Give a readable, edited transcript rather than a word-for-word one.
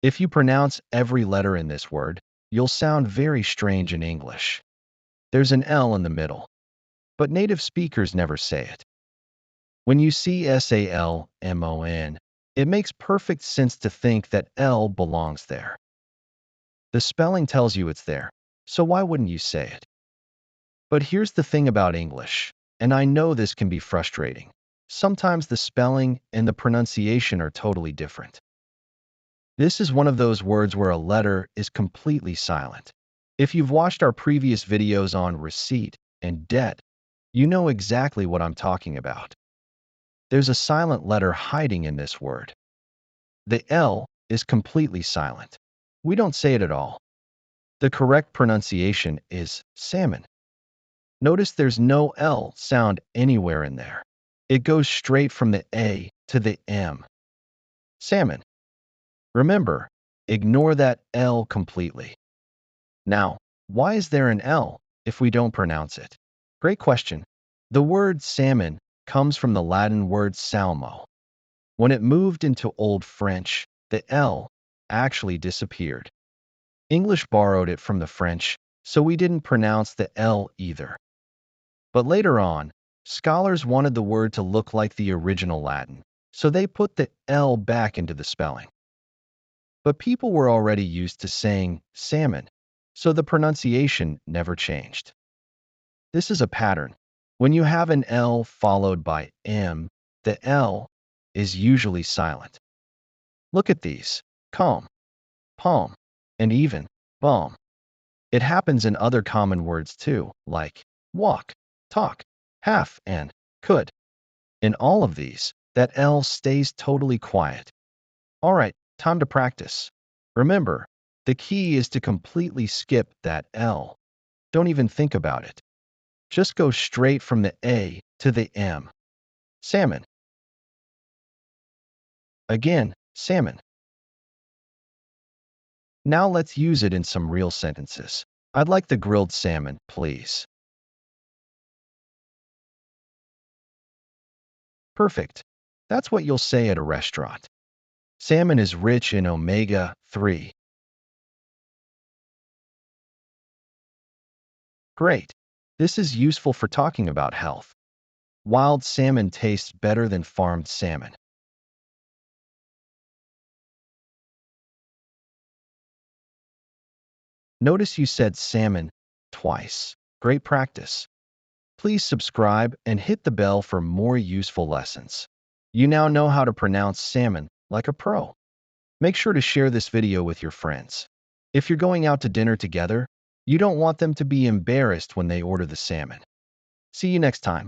If you pronounce every letter in this word, you'll sound very strange in English. There's an L in the middle, but native speakers never say it. When you see Salmon, it makes perfect sense to think that L belongs there. The spelling tells you it's there, so why wouldn't you say it? But here's the thing about English, and I know this can be frustrating. Sometimes the spelling and the pronunciation are totally different. This is one of those words where a letter is completely silent. If you've watched our previous videos on receipt and debt, you know exactly what I'm talking about. There's a silent letter hiding in this word. The L is completely silent. We don't say it at all. The correct pronunciation is salmon. Notice there's no L sound anywhere in there. It goes straight from the A to the M. Salmon. Remember, ignore that L completely. Now, why is there an L if we don't pronounce it? Great question. The word salmon comes from the Latin word salmo. When it moved into Old French, the L actually disappeared. English borrowed it from the French, so we didn't pronounce the L either. But later on, scholars wanted the word to look like the original Latin, so they put the L back into the spelling. But people were already used to saying salmon, so the pronunciation never changed. This is a pattern. When you have an L followed by M, the L is usually silent. Look at these: calm, palm, and even balm. It happens in other common words too, like walk, talk, half, and could. In all of these, that L stays totally quiet. All right, time to practice. Remember, the key is to completely skip that L. Don't even think about it. Just go straight from the A to the M. Salmon. Again, salmon. Now let's use it in some real sentences. I'd like the grilled salmon, please. Perfect. That's what you'll say at a restaurant. Salmon is rich in omega-3. Great. This is useful for talking about health. Wild salmon tastes better than farmed salmon. Notice you said salmon twice. Great practice. Please subscribe and hit the bell for more useful lessons. You now know how to pronounce salmon like a pro. Make sure to share this video with your friends. If you're going out to dinner together, you don't want them to be embarrassed when they order the salmon. See you next time.